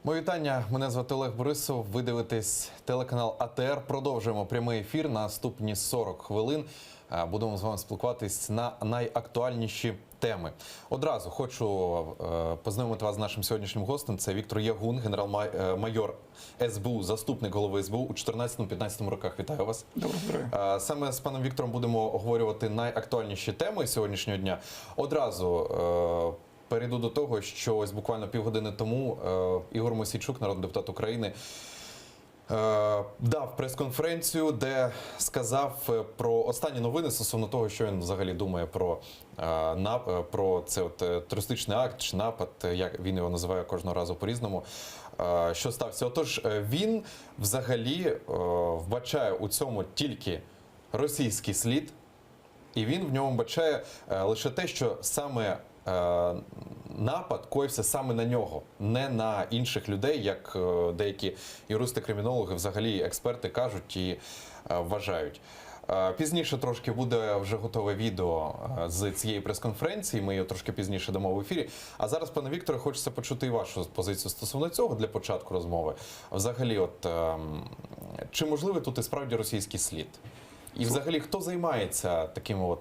Мої вітання. Мене звати Олег Борисов. Ви дивитесь телеканал АТР. Продовжуємо прямий ефір. Наступні 40 хвилин будемо з вами спілкуватись на найактуальніші теми. Одразу хочу познайомити вас з нашим сьогоднішнім гостем. Це Віктор Ягун, генерал-майор СБУ, заступник голови СБУ у 14-15 роках. Вітаю вас. Доброго здоров'я. Саме з паном Віктором будемо обговорювати найактуальніші теми сьогоднішнього дня. Одразу перейду до того, що ось буквально півгодини тому Ігор Мосійчук, народний депутат України, дав прес-конференцію, де сказав про останні новини стосовно того, що він взагалі думає про цей терористичний акт чи напад, як він його називає кожного разу по-різному, що стався. Отож, він взагалі вбачає у цьому тільки російський слід, і він в ньому бачає лише те, що саме напад коївся саме на нього, не на інших людей, як деякі юристи-кримінологи, взагалі експерти кажуть і вважають. Пізніше трошки буде вже готове відео з цієї прес-конференції, ми його трошки пізніше дамо в ефірі. А зараз, пане Вікторе, хочеться почути і вашу позицію стосовно цього для початку розмови. Взагалі, чи можливий тут і справді російський слід? І взагалі, хто займається такими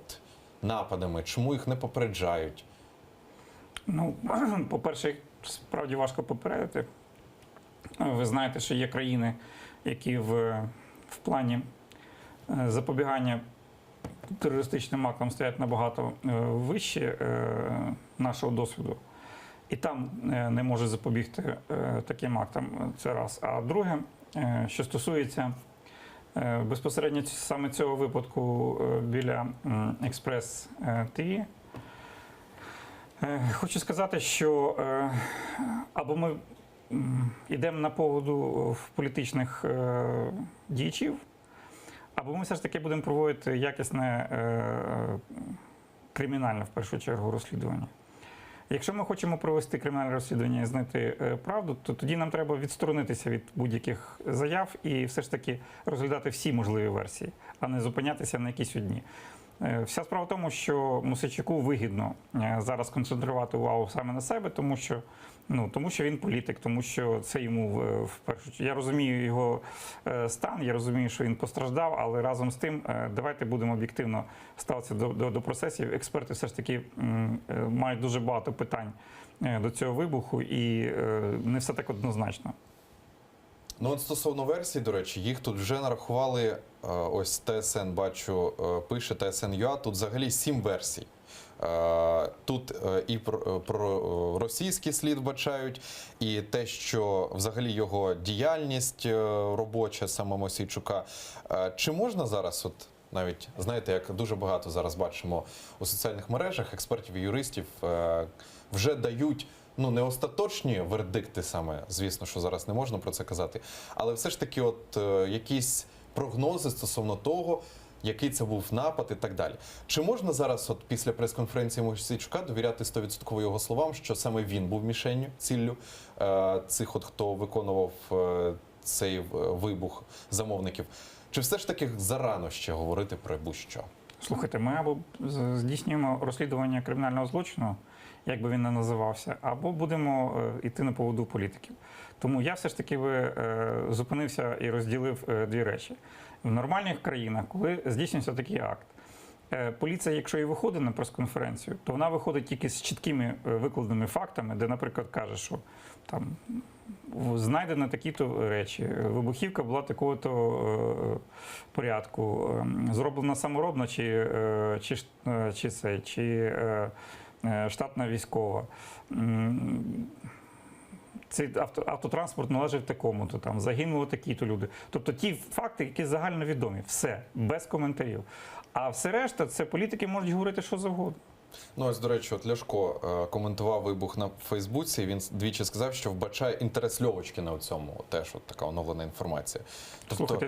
нападами? Чому їх не попереджають? Ну, по-перше, справді важко попередити. Ви знаєте, що є країни, які в плані запобігання терористичним актам стоять набагато вище нашого досвіду. І там не можуть запобігти таким актам. Це раз. А друге, що стосується безпосередньо саме цього випадку біля Експрес-ТВ, хочу сказати, що або ми йдемо на поводу в політичних діячів, або ми все ж таки будемо проводити якісне кримінальне, в першу чергу, розслідування. Якщо ми хочемо провести кримінальне розслідування і знайти правду, то тоді нам треба відсторонитися від будь-яких заяв і все ж таки розглядати всі можливі версії, а не зупинятися на якісь одні. Вся справа в тому, що Мосійчуку вигідно зараз концентрувати увагу саме на себе, тому що він політик, тому що це йому в першу чергу. Я розумію його стан, я розумію, що він постраждав, але разом з тим давайте будемо об'єктивно ставитися до процесів. Експерти все ж таки мають дуже багато питань до цього вибуху і не все так однозначно. Ну от стосовно версій, до речі, їх тут вже нарахували, ось ТСН, бачу, пише ТСН.ua, тут взагалі 7 версій. Тут і про російський слід вбачають, і те, що взагалі його діяльність робоча саме Мосійчука. Чи можна зараз, навіть, знаєте, як дуже багато зараз бачимо у соціальних мережах, експертів і юристів вже дають не остаточні вердикти саме, звісно, що зараз не можна про це казати, але все ж таки якісь прогнози стосовно того, який це був напад і так далі. Чи можна зараз після прес-конференції Мосійчука довіряти 100% його словам, що саме він був мішенню, ціллю цих, хто виконував цей вибух замовників? Чи все ж таки зарано ще говорити про будь-що? Слухайте, ми або здійснюємо розслідування кримінального злочину, як би він не називався, або будемо йти на поводу політиків. Тому я все ж таки зупинився і розділив дві речі. В нормальних країнах, коли здійснюється такий акт, поліція, якщо і виходить на прес-конференцію, то вона виходить тільки з чіткими викладеними фактами, де, наприклад, каже, що там знайдено такі-то речі, вибухівка була такого-то порядку, зроблена саморобно чи штатна військова. Цей автотранспорт належить такому-то, там загинули такі-то люди. Тобто ті факти, які загальновідомі, все, без коментарів. А все решта, це політики можуть говорити що завгодно. Ну ось, до речі, Ляшко коментував вибух на Фейсбуці, і він двічі сказав, що вбачає інтерес Льовочкіна у цьому. Теж така оновлена інформація. Слухайте,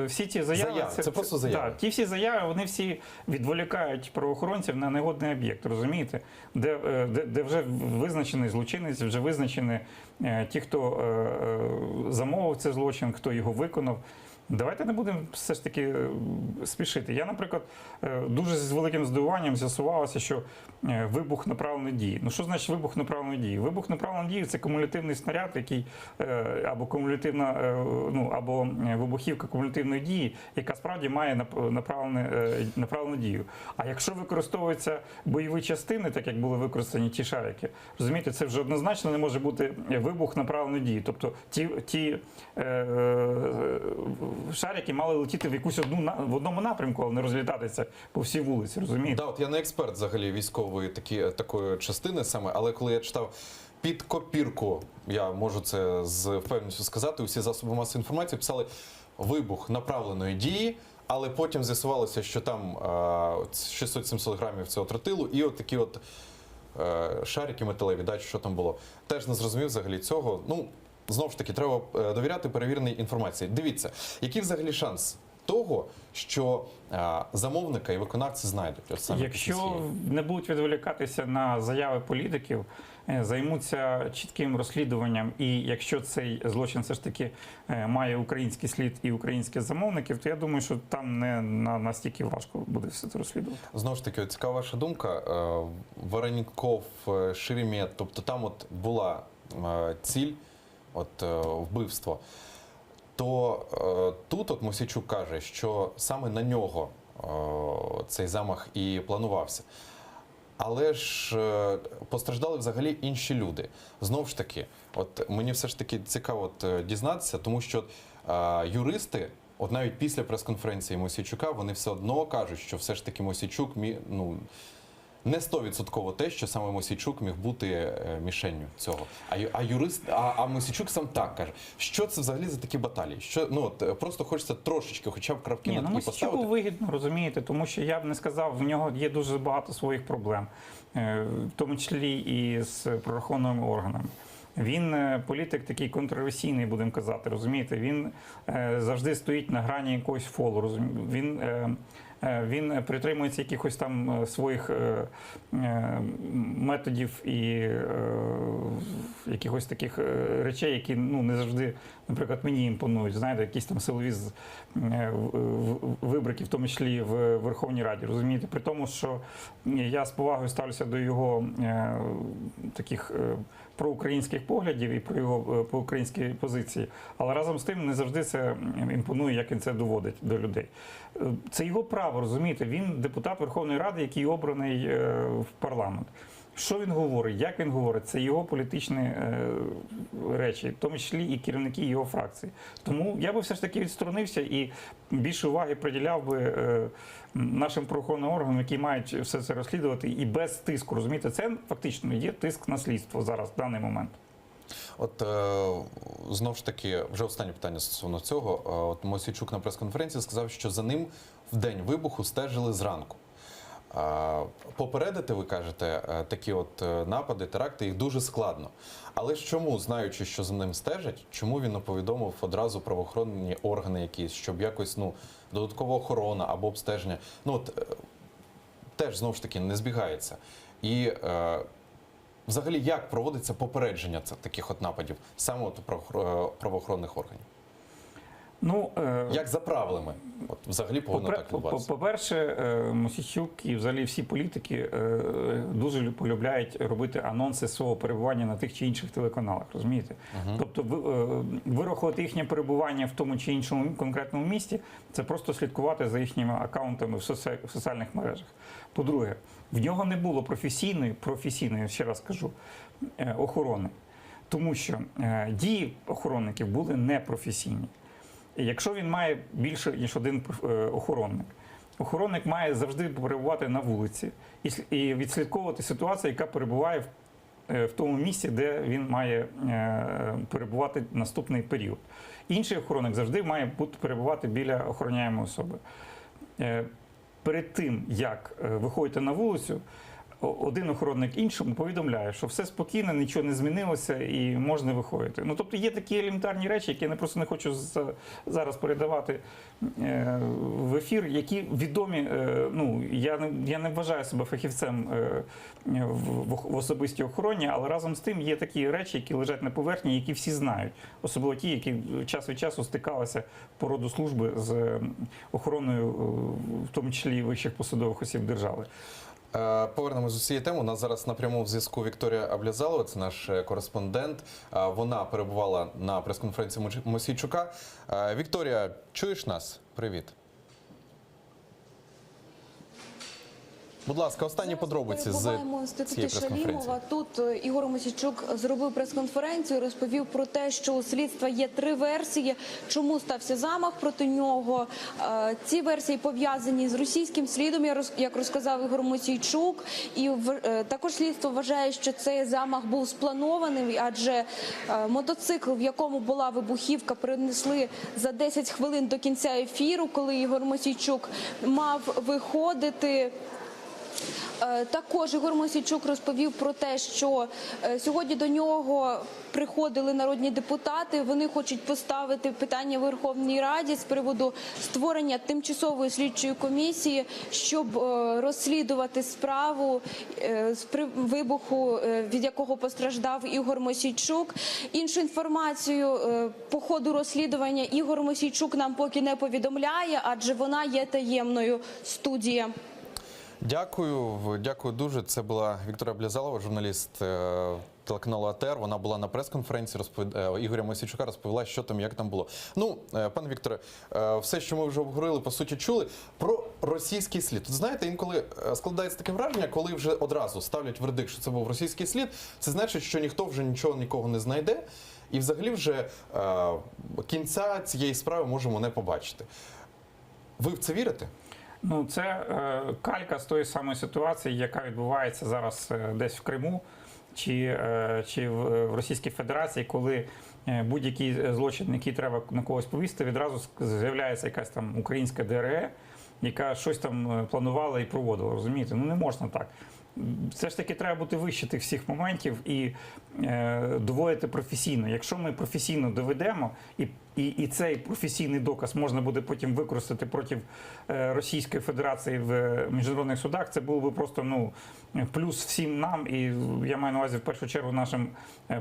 всі ті заяви... Це просто заяви. Так, ті всі заяви, вони всі відволікають правоохоронців на негодний об'єкт, розумієте? Де вже визначений злочинець, вже визначені ті, хто замовив цей злочин, хто його виконав. Давайте не будемо все ж таки спішити. Я, наприклад, дуже з великим здивуванням з'ясувалося, що вибух направленої дії. Ну що значить вибух направленої дії? Вибух направленої дії – це кумулятивний снаряд, який або кумулятивна, або вибухівка кумулятивної дії, яка справді має направлену дію. А якщо використовуються бойові частини, так як були використані ті шарики, розумієте, це вже однозначно не може бути вибух направленої дії. Тобто ті шарики мали летіти в якусь в одному напрямку, але не розлітатися по всій вулиці, розумієте? Да, от я не експерт взагалі військової такої частини саме, але коли я читав під копірку, я можу це з впевненістю сказати, усі засоби масової інформації писали вибух направленої дії, але потім з'ясувалося, що там 600-700 грамів цього тротилу і от такі от шарики металеві, да, що там було. Теж не зрозумів взагалі цього. Ну, знову ж таки, треба довіряти перевіреній інформації. Дивіться, який взагалі шанс того, що замовника і виконавці знайдуть? От саме якщо не будуть відволікатися на заяви політиків, займуться чітким розслідуванням, і якщо цей злочин все ж таки має український слід і українських замовників, то я думаю, що там не настільки важко буде все це розслідувати. Знову ж таки, цікава ваша думка. Вороніков, Шеремет, тобто там от була ціль, от вбивство, то тут от Мосійчук каже, що саме на нього цей замах і планувався. Але ж постраждали взагалі інші люди. Знову ж таки, от мені все ж таки цікаво дізнатися, тому що юристи, от навіть після прес-конференції Мосійчука, вони все одно кажуть, що все ж таки Мосійчук не 100% те, що саме Мосійчук міг бути мішенню цього. А Мосійчук сам так каже. Що це взагалі за такі баталії? Просто хочеться трошечки, хоча б крапки над «і» поставити. Мосійчуку вигідно, розумієте, тому що я б не сказав, в нього є дуже багато своїх проблем, в тому числі і з правоохоронними органами. Він політик такий контроверсійний, будемо казати, розумієте? Він завжди стоїть на грані якогось фолу. Він притримується якихось там своїх методів і якихось таких речей, які не завжди, наприклад, мені імпонують. Знаєте, якісь там силові вибрики, в тому числі в Верховній Раді. Розумієте, при тому, що я з повагою ставлюся до його таких проукраїнських поглядів і про його проукраїнські позиції, але разом з тим не завжди це імпонує, як він це доводить до людей. Це його право, розумієте, він депутат Верховної Ради, який обраний в парламент. Що він говорить, як він говорить, це його політичні речі, в тому числі і керівники його фракції. Тому я би все ж таки відсторонився і більше уваги приділяв би нашим правоохоронним органам, які мають все це розслідувати, і без тиску, розумієте, це фактично є тиск на слідство зараз, в даний момент. От знову ж таки, вже останнє питання стосовно цього. От Мосійчук на прес-конференції сказав, що за ним в день вибуху стежили зранку. Попередити, ви кажете, такі от напади, теракти, їх дуже складно. Але ж чому, знаючи, що за ним стежать, чому він не повідомив одразу правоохоронні органи якісь, щоб якось, додаткова охорона або обстеження, теж, знову ж таки, не збігається. І взагалі, як проводиться попередження таких от нападів саме от правоохоронних органів? Як за правилами? От взагалі повинно так відбуватися. По-перше, Мосійчук і взагалі всі політики дуже полюбляють робити анонси свого перебування на тих чи інших телеканалах, розумієте? Тобто вирахувати їхнє перебування в тому чи іншому конкретному місті – це просто слідкувати за їхніми акаунтами в соціальних мережах. По-друге, в нього не було професійної, ще раз кажу, охорони, тому що дії охоронників були непрофесійні. Якщо він має більше, ніж один охоронник має завжди перебувати на вулиці і відслідковувати ситуацію, яка перебуває в тому місці, де він має перебувати наступний період. Інший охоронник завжди має перебувати біля охороняємої особи. Перед тим, як виходити на вулицю, один охоронник іншому повідомляє, що все спокійно, нічого не змінилося і можна виходити. Ну, тобто є такі елементарні речі, які я просто не хочу зараз передавати в ефір, які відомі. Ну, я не вважаю себе фахівцем в особистій охороні, але разом з тим є такі речі, які лежать на поверхні, які всі знають. Особливо ті, які час від часу стикалися по роду служби з охороною, в тому числі і вищих посадових осіб держави. Повернемось з цієї теми. У нас зараз на прямому зв'язку Вікторія Аблязалова, це наш кореспондент. Вона перебувала на прес-конференції Мосійчука. Вікторія, чуєш нас? Привіт. Будь ласка, останні подробиці з цієї прес-конференції. Тут Ігор Мосійчук зробив прес-конференцію, розповів про те, що у слідства є 3 версії, чому стався замах проти нього. Ці версії пов'язані з російським слідом, як розказав Ігор Мосійчук. І також слідство вважає, що цей замах був спланований, адже мотоцикл, в якому була вибухівка, принесли за 10 хвилин до кінця ефіру, коли Ігор Мосійчук мав виходити. Також Ігор Мосійчук розповів про те, що сьогодні до нього приходили народні депутати. Вони хочуть поставити питання Верховній Раді з приводу створення тимчасової слідчої комісії, щоб розслідувати справу з вибуху, від якого постраждав Ігор Мосійчук. Іншу інформацію по ходу розслідування Ігор Мосійчук нам поки не повідомляє, адже вона є таємною. Студія. Дякую дуже. Це була Вікторія Аблязалова, журналіст телеканалу АТР. Вона була на прес-конференції Ігоря Мосійчука, розповіла, що там, як там було. Ну, пане Вікторе, все, що ми вже обговорили, по суті, чули. Про російський слід. Тут, знаєте, інколи складається таке враження, коли вже одразу ставлять вердикт, що це був російський слід, це значить, що ніхто вже нікого не знайде. І взагалі вже кінця цієї справи можемо не побачити. Ви в це вірите? Ну, це калька з тої самої ситуації, яка відбувається зараз десь в Криму чи в Російській Федерації, коли будь-який злочин, який треба на когось повісти, відразу з'являється якась там українська ДРГ, яка щось там планувала і проводила, розумієте? Ну, не можна так. Все ж таки треба бути вище тих всіх моментів і доводити професійно. Якщо ми професійно доведемо, і цей професійний доказ можна буде потім використати проти Російської Федерації в міжнародних судах, це було би просто плюс всім нам, і я маю на увазі в першу чергу нашим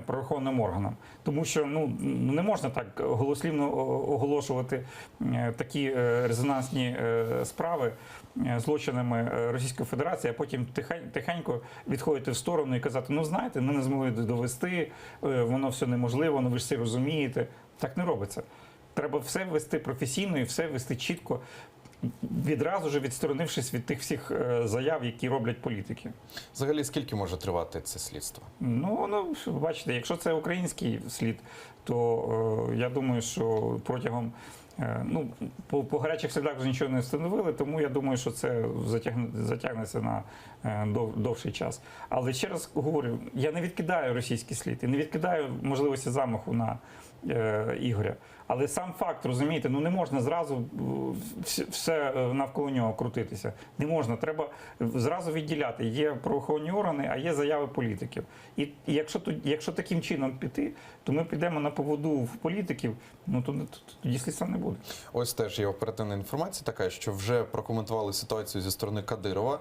правоохоронним органам. Тому що не можна так голослівно оголошувати такі резонансні справи злочинами Російської Федерації, а потім тихенько відходити в сторону і казати, ну знаєте, ми не змогли довести, воно все неможливо, ви ж все розумієте. Так не робиться. Треба все вести професійно і все вести чітко, відразу ж відсторонившись від тих всіх заяв, які роблять політики. Взагалі, скільки може тривати це слідство? Ну, бачите, якщо це український слід, то я думаю, що протягом по гарячих слідах вже нічого не встановили, тому я думаю, що це затягнеться на довший час. Але ще раз говорю, я не відкидаю російський слід і не відкидаю можливості замаху на Ігоря. Але сам факт, розумієте, не можна зразу все навколо нього крутитися. Не можна, треба зразу відділяти. Є правоохоронні органи, а є заяви політиків. І якщо таким чином піти, то ми підемо на поводу в політиків, тоді слідства не буде. Ось теж є оперативна інформація така, що вже прокоментували ситуацію зі сторони Кадирова.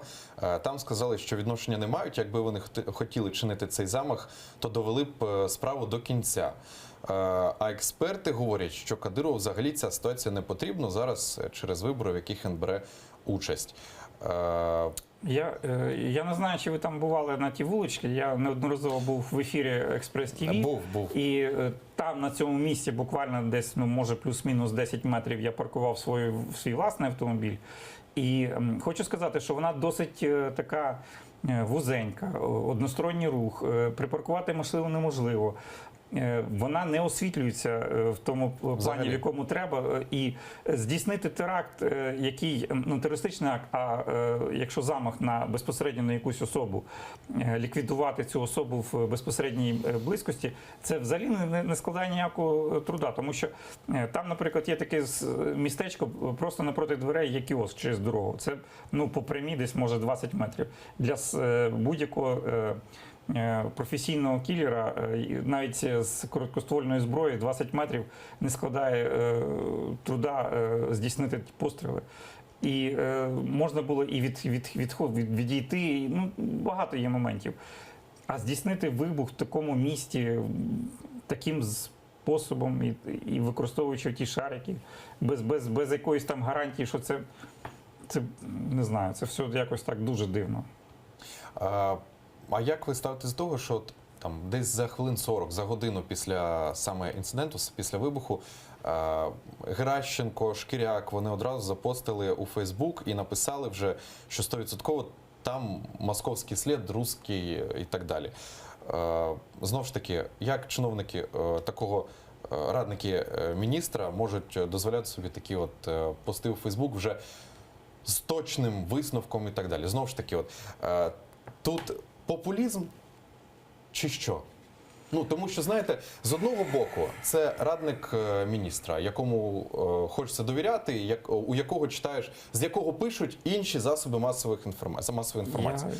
Там сказали, що відношення не мають. Якби вони хотіли чинити цей замах, то довели б справу до кінця. А експерти говорять, що Кадирову взагалі ця ситуація не потрібна зараз через вибори, в яких він бере участь. Я не знаю, чи ви там бували на тій вуличці. Я неодноразово був в ефірі Експрес ТВ. Був. І там на цьому місці буквально десь, може, плюс-мінус 10 метрів я паркував свій власний автомобіль. І хочу сказати, що вона досить така вузенька, односторонній рух, припаркувати можливо неможливо. вона не освітлюється в тому плані, Взагалі. в якому треба. І здійснити теракт, який, ну, терористичний акт, а якщо замах на безпосередньо на якусь особу, ліквідувати цю особу в безпосередній близькості, це взагалі не складає ніякого труда. Тому що там, наприклад, є таке містечко, просто напроти дверей є кіоск через дорогу. Це, ну, по прямій десь може 20 метрів. Для будь-якого професійного кілера, навіть з короткоствольної зброї, 20 метрів не складає труда здійснити постріли. І можна було і відійти, і, ну, багато є моментів. А здійснити вибух в такому місті таким способом і використовуючи ті шарики, без якоїсь там гарантії, що це не знаю, це все якось так дуже дивно. А як ви ставитесь до того, що от, там, десь за хвилин 40, за годину після саме інциденту, після вибуху, Геращенко, Шкіряк, вони одразу запостили у Фейсбук і написали вже, що 100% там московський слід, русський і так далі. Знову ж таки, як чиновники такого, радники міністра можуть дозволяти собі такі от пости у Фейсбук вже з точним висновком і так далі? Знову ж таки, от, тут популізм чи що? Ну, тому що, знаєте, з одного боку, це радник міністра, якому хочеться довіряти, у якого читаєш, з якого пишуть інші засоби масової інформації.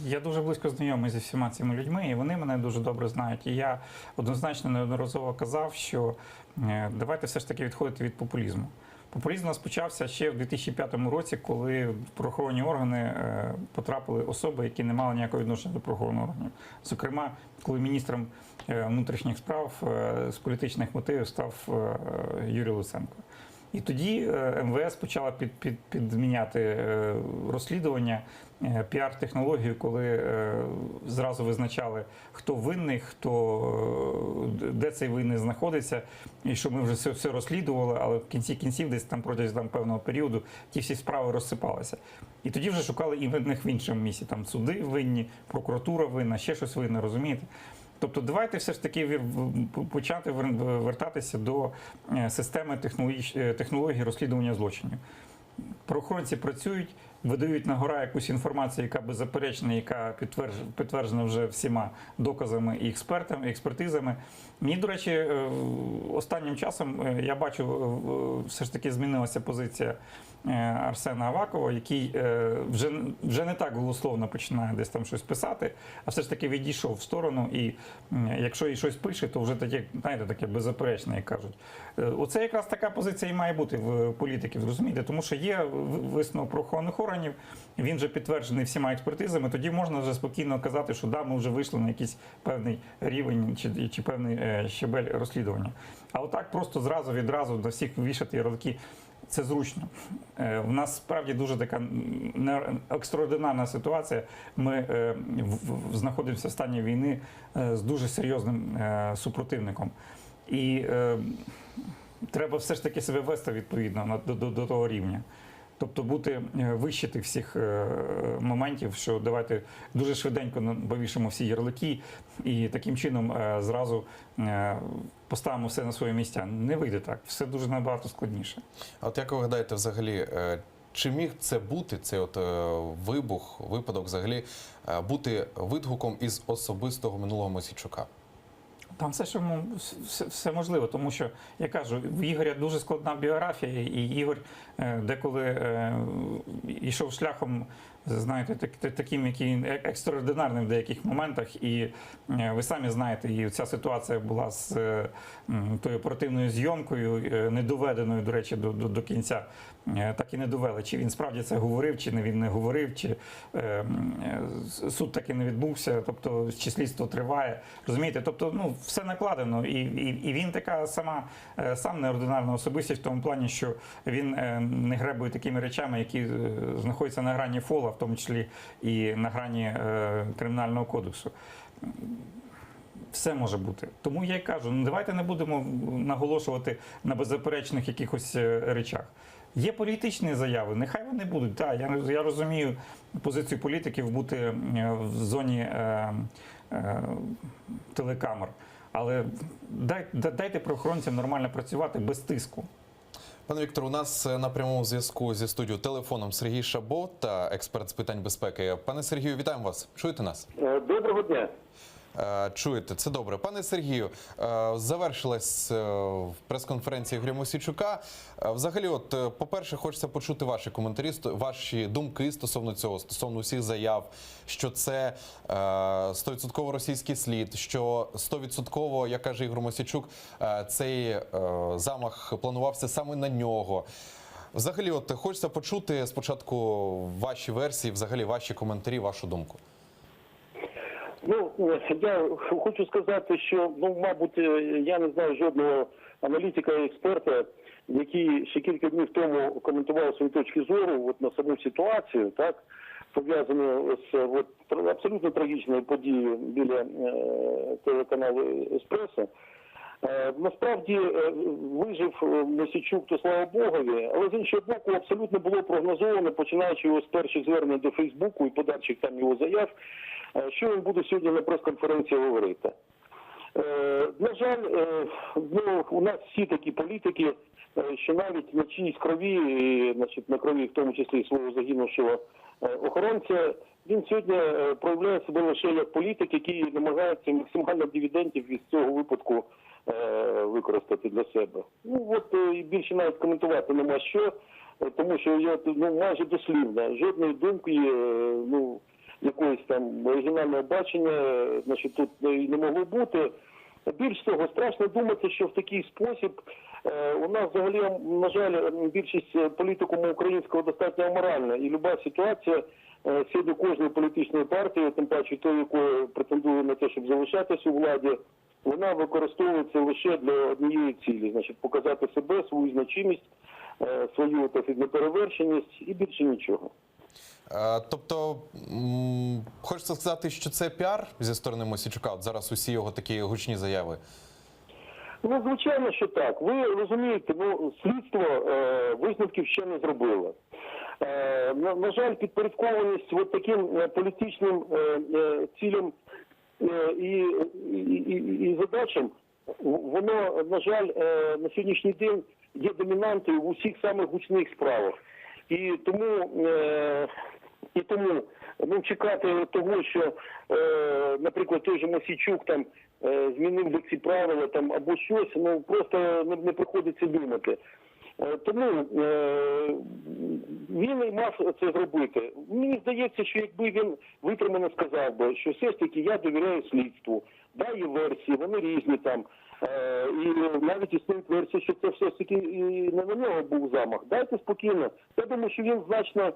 Я дуже близько знайомий зі всіма цими людьми, і вони мене дуже добре знають. І я однозначно неодноразово казав, що давайте все ж таки відходити від популізму. Популізм у нас почався ще в 2005 році, коли в правоохоронні органи потрапили особи, які не мали ніякого відношення до правоохоронних органів. Зокрема, коли міністром внутрішніх справ з політичних мотивів став Юрій Луценко. І тоді МВС почала підміняти розслідування, піар-технологію, коли зразу визначали, хто винний, де цей винний знаходиться, і що ми вже все розслідували, але в кінці кінців, десь там протягом певного періоду, ті всі справи розсипалися. І тоді вже шукали і винних в іншому місці. Там суди винні, прокуратура винна, ще щось винне, розумієте? Тобто давайте все ж таки почати вертатися до системи технологій розслідування злочинів. Правоохоронці працюють, видають на гора якусь інформацію, яка беззаперечна, яка підтверджена вже всіма доказами і експертизами. Мені, до речі, останнім часом я бачу, все ж таки змінилася позиція Арсена Авакова, який вже не так голословно починає десь там щось писати, а все ж таки відійшов в сторону, і якщо і щось пише, то вже таке, знаєте, таке беззаперечне, як кажуть. Оце якраз така позиція і має бути в політиків, розумієте? Тому що є висновок правоохоронних органів, він вже підтверджений всіма експертизами, тоді можна вже спокійно казати, що да, ми вже вийшли на якийсь певний рівень чи певний щебель розслідування. А отак просто відразу до всіх вішати ярлики, це зручно. В нас справді дуже така екстраординарна ситуація. Ми знаходимося в стані війни з дуже серйозним супротивником. І треба все ж таки себе вести відповідно до того рівня. Тобто бути вище тих всіх моментів, що давайте дуже швиденько повішимо всі ярлики і таким чином зразу поставимо все на свої місця. Не вийде так. Все дуже набагато складніше. А от як ви гадаєте взагалі, чи міг це бути, цей от випадок взагалі, бути відгуком із особистого минулого Мосійчука? Там все можливо, тому що, я кажу, в Ігоря дуже складна біографія, і Ігор деколи йшов шляхом, знаєте, таким, який екстраординарним в деяких моментах, і ви самі знаєте, і ця ситуація була з тою оперативною зйомкою, не доведеною, до речі, до кінця, так і не довели, чи він справді це говорив, чи він не говорив, чи суд таки не відбувся, тобто чи слідство триває, розумієте, тобто, ну, все накладено, і він така сам неординарна особистість в тому плані, що він не гребує такими речами, які знаходяться на грані фола, в тому числі і на грані Кримінального кодексу. Все може бути. Тому я й кажу, ну давайте не будемо наголошувати на беззаперечних якихось речах. Є політичні заяви, нехай вони будуть. Так, я розумію позицію політиків бути в зоні телекамер. Але дайте правоохоронцям нормально працювати без тиску. Пане Віктор, у нас на прямому зв'язку зі студією телефоном Сергій Шабот, експерт з питань безпеки. Пане Сергію, вітаємо вас. Чуєте нас? Доброго дня. Чуєте, це добре. Пане Сергію, завершилась прес-конференція Ігоря Мосійчука. Взагалі, по-перше, хочеться почути ваші коментарі, ваші думки стосовно цього, стосовно усіх заяв, що це 100% російський слід, що 100%, як каже Ігор Мосійчук, цей замах планувався саме на нього. Взагалі, хочеться почути спочатку ваші версії, взагалі ваші коментарі, вашу думку. Ну, я хочу сказати, що, мабуть, я не знаю жодного аналітика і експерта, який ще кілька днів тому коментував свої точки зору на саму ситуацію, так, пов'язану з абсолютно трагічною подією біля телеканалу «Еспресо». Насправді вижив Мосійчук, то слава Богові, але з іншого боку абсолютно було прогнозовано, починаючи його з перших звернень до Фейсбуку і подальших там його заяв, що він буде сьогодні на прес-конференції говорити. На жаль, у нас всі такі політики, що навіть на чиїсь крові, на крові в тому числі свого загинувшого охоронця, він сьогодні проявляє себе лише як політик, який намагається максимально дивідендів від цього випадку використати для себе. І більше навіть коментувати нема що, тому що я майже дослівно, жодної думки, якоїсь там оригінального бачення, тут і не могло бути. Більш того, страшно думати, що в такий спосіб у нас взагалі, на жаль, більшість політикуму українського достатньо аморальна. І люба ситуація сьогодні кожної політичної партії, тим паче той, якої претендує на те, щоб залишатися у владі, вона використовується лише для однієї цілі, показати себе, свою значимість, свою неперевершеність і більше нічого. Тобто, хочеться сказати, що це піар зі сторони Мосійчука? От зараз усі його такі гучні заяви. Звичайно, що так. Ви розумієте, слідство висновків ще не зробило. На жаль, підпорядкованість таким політичним цілям і задачам, воно, на жаль, на сьогоднішній день є домінантою в усіх самих гучних справах. І тому чекати того, що, наприклад, той же Мосійчук там змінив лексіправила там або щось, просто не приходиться думати. Тому він і мав це зробити. Мені здається, що якби він витримано сказав би, що все ж таки я довіряю слідству, є версії, вони різні там. І навіть існують версії, що це все ж таки і не на нього був замах. Дайте спокійно. Я думаю, що він значно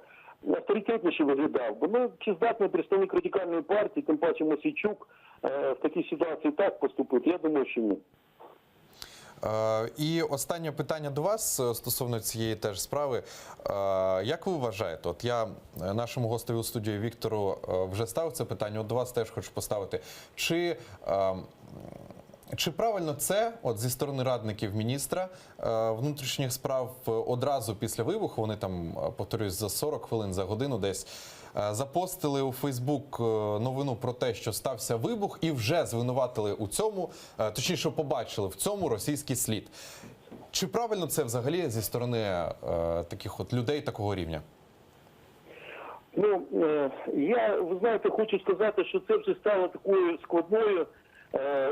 авторитетніше виглядав. Бо чи здатний представник радикальної партії, тим паче Мосійчук, в такій ситуації так поступити? Я думаю, що ні. І останнє питання до вас стосовно цієї теж справи. Як ви вважаєте, от я нашому гостеві у студії Віктору вже ставив це питання, от до вас теж хочу поставити. Чи правильно це, зі сторони радників міністра внутрішніх справ, одразу після вибуху, вони там, повторюсь, за 40 хвилин, за годину десь, запостили у Фейсбук новину про те, що стався вибух, і вже звинуватили у цьому, точніше побачили в цьому російський слід. Чи правильно це взагалі зі сторони таких людей такого рівня? Ви знаєте, хочу сказати, що це вже стало такою складною,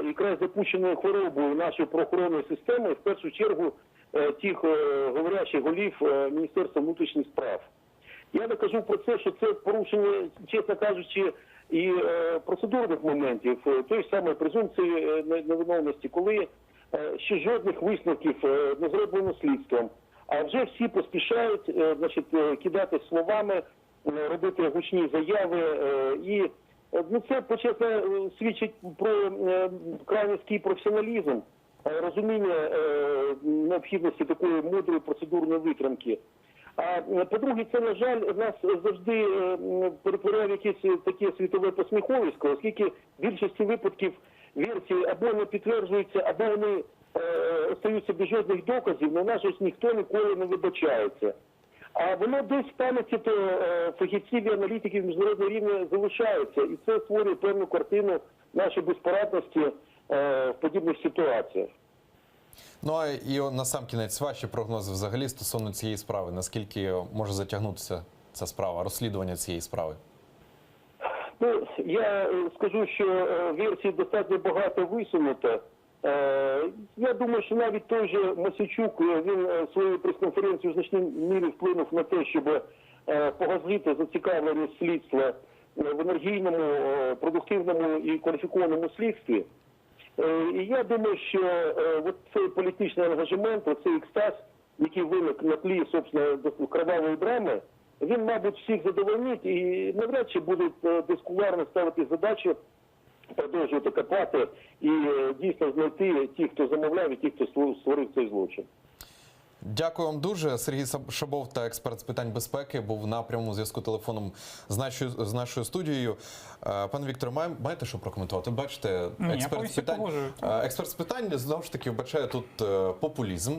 якраз запущеною хворобою нашої правоохоронної системи, в першу чергу тих говорящих голів Міністерства внутрішніх справ. Я не кажу про це, що це порушення, чесно кажучи, і процедурних моментів, тої ж самої презумпції невиновності, коли ще жодних висновків не зроблено слідством, а вже всі поспішають кидати словами, робити гучні заяви і це почесно свідчить про край низький професіоналізм, розуміння необхідності такої мудрої процедурної витримки. А по-друге, це, на жаль, нас завжди перетворює в якесь таке світове посміховисько, оскільки в більшості випадків версії або не підтверджуються, або вони остаються без жодних доказів, але на щось ніхто ніколи не вибачається. А воно десь в пам'яті фахівців і аналітиків міжнародного рівня залишається. І це створює певну картину нашої безпорадності в подібних ситуаціях. Ну а і на сам кінець ваші прогнози взагалі стосовно цієї справи. Наскільки може затягнутися ця справа, розслідування цієї справи? Ну, я скажу, що версій достатньо багато висунуто. Я думаю, що навіть той же Мосійчук, він свою прес-конференцію в значній мірі вплинув на те, щоб погасити зацікавленість слідства в енергійному, продуктивному і кваліфікованому слідстві. І я думаю, що цей політичний ангажемент, цей екстаз, який виник на тлі, собственно, кровавої драми, він, мабуть, всіх задовольнить і навряд чи будуть дискулярно ставити задачу продовжувати копати і дійсно знайти тих, хто замовляв, і тих, хто створив цей злочин. Дякую вам дуже. Сергій Шабов, та експерт з питань безпеки, був на прямому зв'язку телефоном з нашою студією. Пане Вікторе, маєте що прокоментувати? Бачите, експерт з питань, знову ж таки, вбачає тут популізм.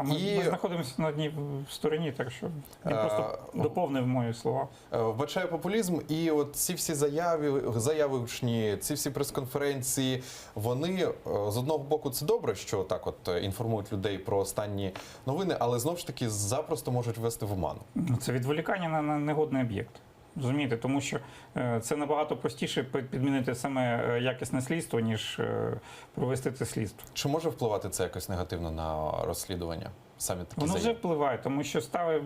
Ми знаходимося на одній стороні, так що він просто доповнив мої слова. Вбачає популізм, і от ці всі заяви гучні, ці всі прес-конференції, вони, з одного боку, це добре, що так от інформують людей про останні новини, але знову ж таки запросто можуть ввести в оману. Це відволікання на негодний об'єкт. Розумієте, тому що це набагато простіше підмінити саме якісне слідство, ніж провести це слідство. Чи може впливати це якось негативно на розслідування? Самі такі Воно заяви? вже впливає, тому що ставить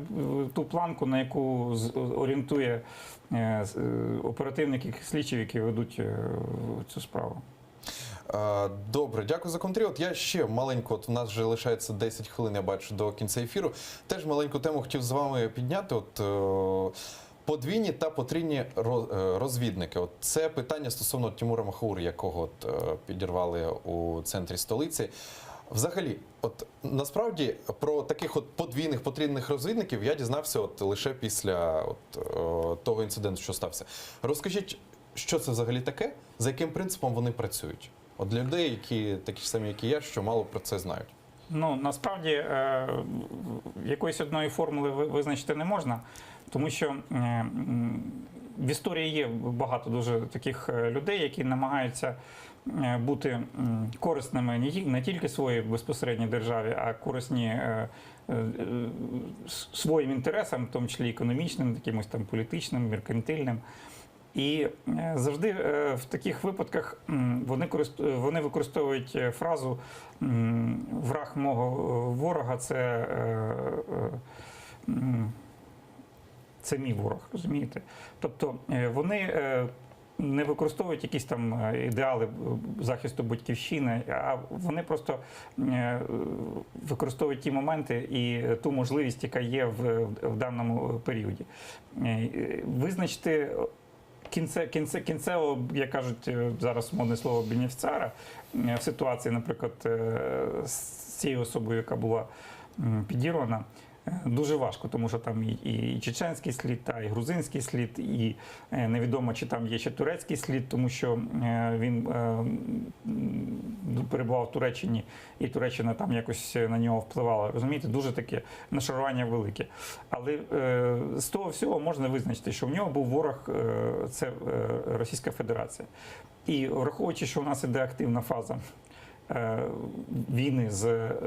ту планку, на яку орієнтує оперативники, слідчі, які ведуть цю справу. Добре, дякую за коментарі. От я ще маленько, от у нас вже лишається 10 хвилин, я бачу, до кінця ефіру. Теж маленьку тему хотів з вами підняти. Подвійні та потрійні розвідники. От це питання стосовно Тимура Махаури, якого от підірвали у центрі столиці. Взагалі, от насправді про таких от потрійних розвідників я дізнався от лише після того інциденту, що стався. Розкажіть, що це взагалі таке, за яким принципом вони працюють? От для людей, які такі ж самі, як і я, що мало про це знають. Ну, насправді, якоїсь одної формули визначити не можна, тому що в історії є багато дуже таких людей, які намагаються бути корисними не тільки своїй безпосередній державі, а корисні своїм інтересам, в тому числі економічним, якимось там політичним, меркантильним. І завжди в таких випадках вони використовують фразу «враг мого ворога – це мій ворог», розумієте? Тобто вони не використовують якісь там ідеали захисту батьківщини, а вони просто використовують ті моменти і ту можливість, яка є в даному періоді. Визначити кінцево, як кажуть зараз модне слово, бенефіціара в ситуації, наприклад, з цією особою, яка була підірвана, дуже важко, тому що там і чеченський слід, і грузинський слід, і невідомо, чи там є ще турецький слід, тому що він перебував в Туреччині, і Туреччина там якось на нього впливала. Розумієте, дуже таке нашарування велике. Але з того всього можна визначити, що в нього був ворог – це Російська Федерація. І враховуючи, що у нас іде активна фаза війни,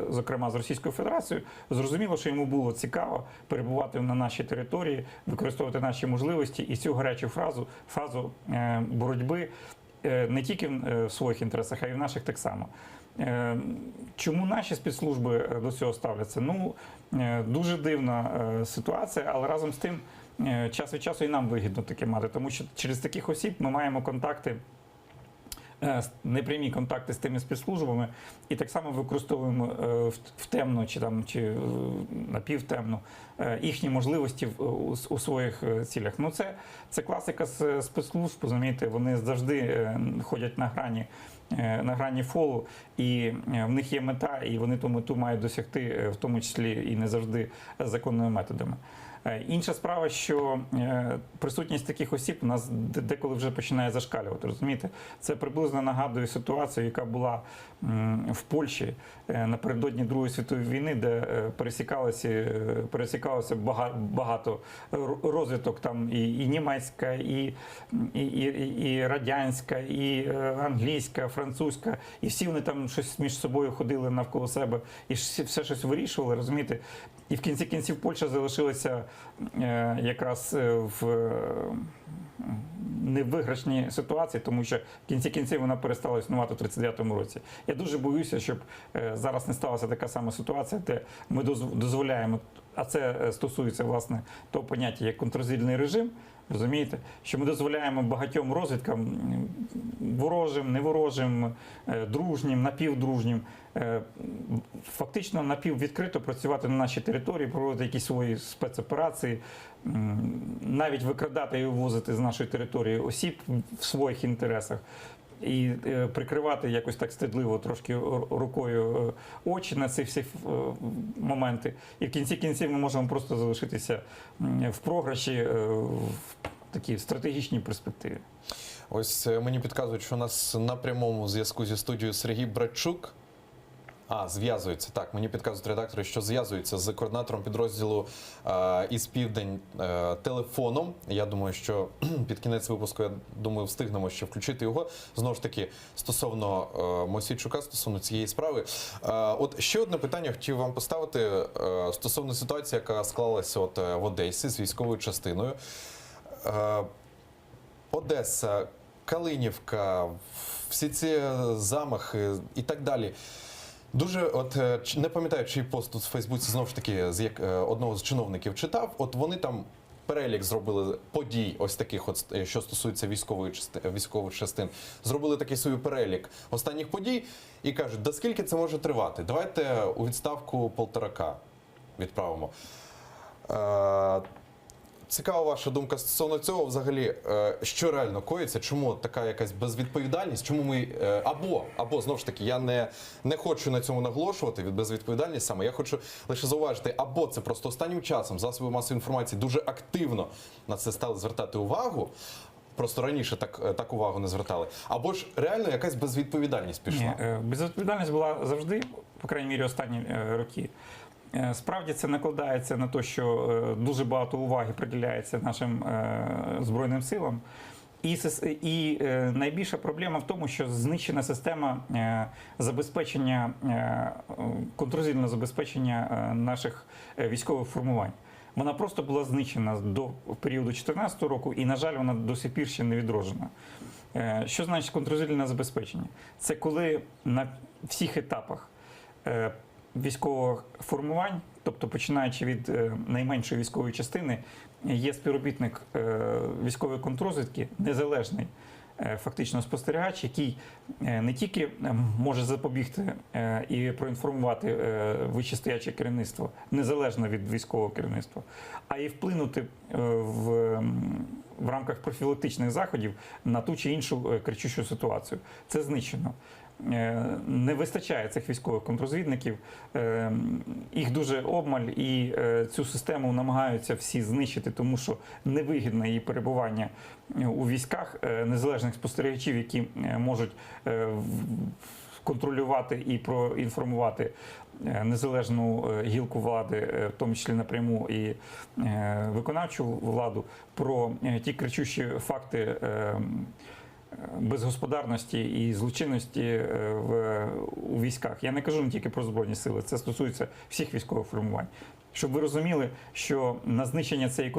зокрема з Російською Федерацією, зрозуміло, що йому було цікаво перебувати на нашій території, використовувати наші можливості і цю гарячу фазу боротьби не тільки в своїх інтересах, а й в наших так само. Чому наші спецслужби до цього ставляться? Ну, дуже дивна ситуація, але разом з тим час від часу і нам вигідно таке мати, тому що через таких осіб ми маємо контакти, непрямі контакти з тими спецслужбами і так само використовуємо в темну чи напівтемну їхні можливості у своїх цілях. Ну, це класика з спецслужб, розумієте, вони завжди ходять на грані фолу, і в них є мета, і вони ту мету мають досягти, в тому числі і не завжди законними методами. Інша справа, що присутність таких осіб у нас деколи вже починає зашкалювати, розумієте? Це приблизно нагадує ситуацію, яка була в Польщі напередодні Другої світової війни, де пересікалося багато розвиток, там і німецька, і радянська, і англійська, французька, і всі вони там щось між собою ходили навколо себе і все щось вирішували, розумієте? І в кінці кінців Польща залишилася якраз в невиграшній ситуації, тому що в кінці кінців вона перестала існувати в 1939 році. Я дуже боюся, щоб зараз не сталася така сама ситуація, де ми дозволяємо, а це стосується, власне, того поняття, як контррозвідувальний режим, розумієте, що ми дозволяємо багатьом розвідкам, ворожим, неворожим, дружнім, напівдружнім, фактично напіввідкрито працювати на нашій території, проводити якісь свої спецоперації, навіть викрадати і вивозити з нашої території осіб в своїх інтересах. І прикривати якось так стидливо трошки рукою очі на ці всі моменти. І в кінці кінців ми можемо просто залишитися в програші, в такій стратегічній перспективі. Ось мені підказують, що у нас на прямому зв'язку зі студією Сергій Братчук. Зв'язується. Так, мені підказують редактори, що зв'язується з координатором підрозділу із Південь телефоном. Я думаю, що під кінець випуску, я думаю, встигнемо ще включити його. Знову ж таки, стосовно Мосійчука, стосовно цієї справи. От ще одне питання хотів вам поставити стосовно ситуації, яка склалася от в Одесі з військовою частиною. Одеса, Калинівка, всі ці замахи і так далі. Дуже, не пам'ятаю, чий пост тут в Фейсбуці, знову ж таки, з одного з чиновників читав, от вони там перелік зробили подій, ось таких, що стосується військових частин, зробили такий собі перелік останніх подій і кажуть, да скільки це може тривати? Давайте у відставку Полторака відправимо. Цікава ваша думка стосовно цього, взагалі, що реально коїться, чому така якась безвідповідальність, чому ми, або знову ж таки, я не хочу на цьому наголошувати, від безвідповідальність саме, я хочу лише зауважити, або це просто останнім часом засоби масової інформації дуже активно на це стали звертати увагу, просто раніше так увагу не звертали, або ж реально якась безвідповідальність пішла? Ні, безвідповідальність була завжди, по крайній мірі, останні роки. Справді це накладається на те, що дуже багато уваги приділяється нашим Збройним силам. І найбільша проблема в тому, що знищена система забезпечення, контррозвідувального забезпечення наших військових формувань. Вона просто була знищена до періоду 2014 року і, на жаль, вона до сих пір ще не відроджена. Що значить контррозвідувальне забезпечення? Це коли на всіх етапах військових формувань, тобто починаючи від найменшої військової частини, є співробітник військової контррозвідки, незалежний фактично спостерігач, який не тільки може запобігти і проінформувати вищестояче керівництво, незалежно від військового керівництва, а й вплинути в рамках профілактичних заходів на ту чи іншу кричущу ситуацію. Це знищено. Не вистачає цих військових контррозвідників, їх дуже обмаль, і цю систему намагаються всі знищити, тому що невигідне її перебування у військах незалежних спостерігачів, які можуть контролювати і проінформувати незалежну гілку влади, в тому числі напряму і виконавчу владу, про ті кричущі факти безгосподарності і злочинності у військах. Я не кажу не тільки про Збройні сили, це стосується всіх військових формувань. Щоб ви розуміли, що на знищення цієї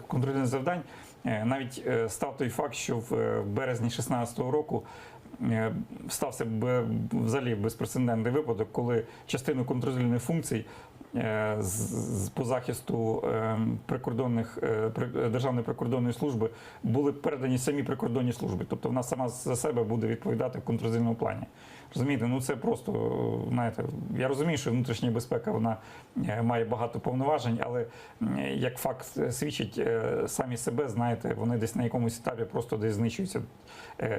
контрольних завдань навіть став той факт, що в березні 2016 року стався взагалі безпрецедентний випадок, коли частину контррозвідувальних функцій по захисту Державної прикордонної служби були передані самі прикордонні служби. Тобто вона сама за себе буде відповідати в контррозвідувальному плані. Розумієте, ну це просто, знаєте, я розумію, що внутрішня безпека, вона має багато повноважень, але як факт свідчить самі себе, знаєте, вони десь на якомусь етапі просто десь знищуються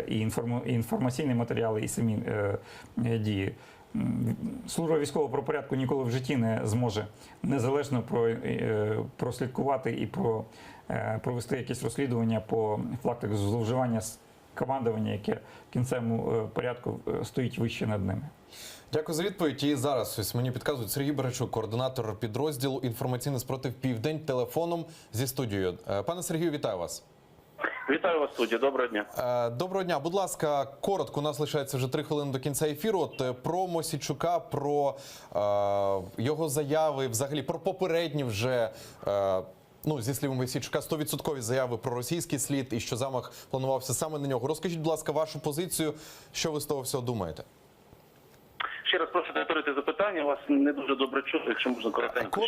і інформаційні матеріали, і самі дії. Служба військового правопорядку ніколи в житті не зможе незалежно прослідкувати і провести якісь розслідування по фактах зловживання командування, яке в кінцевому порядку стоїть вище над ними. Дякую за відповідь. І зараз ось мені підказують Сергій Братчук, координатор підрозділу «Інформаційний спротив Південь», телефоном зі студією. Пане Сергію, вітаю вас. Вітаю вас, студія. Доброго дня. Доброго дня. Будь ласка, коротко, у нас лишається вже 3 хвилини до кінця ефіру. От про Мосійчука, про його заяви, взагалі про попередні вже, ну, зі слів Мосійчука, 100% заяви про російський слід і що замах планувався саме на нього. Розкажіть, будь ласка, вашу позицію, що ви з того всього думаєте? Ще раз прошу повторити запитання. Вас не дуже добре чути, якщо можна коротенько.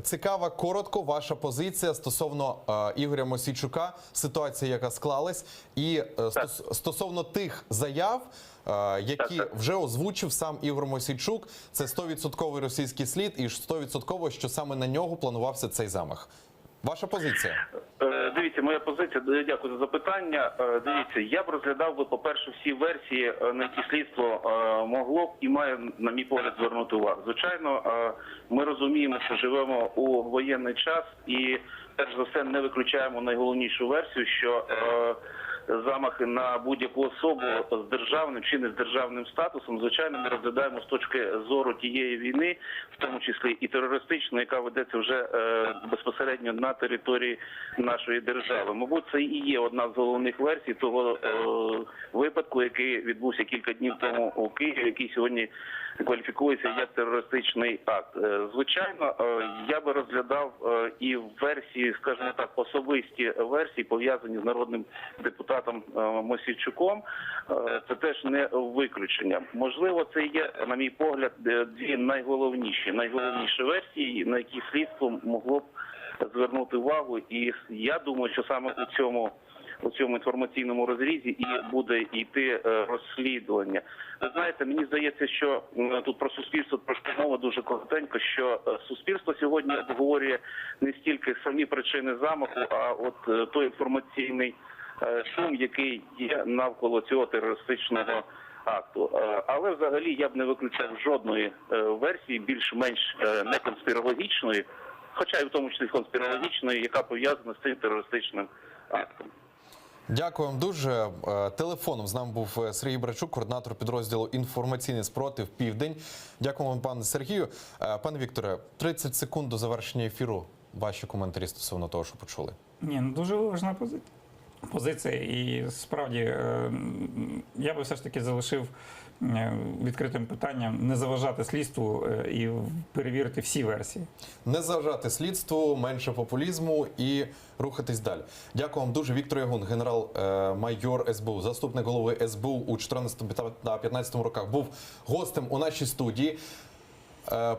Цікава, коротко, ваша позиція стосовно Ігоря Мосійчука, ситуація, яка склалась, і стосовно тих заяв, які вже озвучив сам Ігор Мосійчук, це 100% російський слід і 100%, що саме на нього планувався цей замах. Ваша позиція? Дивіться, моя позиція, дякую за запитання. Дивіться, я б розглядав би, по-перше, всі версії, на які слідство могло б і має, на мій погляд, звернути увагу. Звичайно, ми розуміємо, що живемо у воєнний час і, перш за все, не виключаємо найголовнішу версію, що замахи на будь-яку особу з державним чи не з державним статусом, звичайно, ми розглядаємо з точки зору тієї війни, в тому числі і терористичної, яка ведеться вже безпосередньо на території нашої держави. Мабуть, це і є одна з головних версій того випадку, який відбувся кілька днів тому у Києві, який сьогодні кваліфікується як терористичний акт. Звичайно, я би розглядав і версії, скажімо так, особисті версії, пов'язані з народним депутатом Мосійчуком. Це теж не виключення. Можливо, це є, на мій погляд, дві найголовніші версії, на які слідство могло б звернути увагу. І я думаю, що саме у цьому інформаційному розрізі і буде йти розслідування. Ви знаєте, мені здається, що тут про суспільство трошки мова дуже коротенько, що суспільство сьогодні обговорює не стільки самі причини замаху, а от той інформаційний шум, який є навколо цього терористичного акту. Але взагалі я б не виключав жодної версії, більш-менш не конспірологічної, хоча і в тому числі конспірологічної, яка пов'язана з цим терористичним актом. Дякую вам дуже. Телефоном з нами був Сергій Брачук, координатор підрозділу «Інформаційний спротив Південь». Дякую вам, пане Сергію. Пане Вікторе, 30 секунд до завершення ефіру. Ваші коментарі стосовно того, що почули. Дуже важна позиція. І справді я би все ж таки залишив відкритим питанням не заважати слідству і перевірити всі версії. Не заважати слідству, менше популізму і рухатись далі. Дякую вам дуже. Віктор Ягун, генерал-майор СБУ, заступник голови СБУ у 2014 та 2015 роках, був гостем у нашій студії.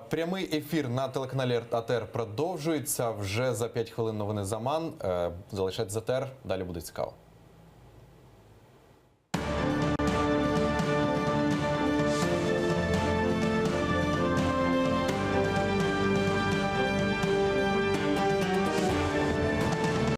Прямий ефір на телеканалі АТR продовжується. Вже за 5 хвилин новини Заман. Залишайтесь з АТR, далі буде цікаво.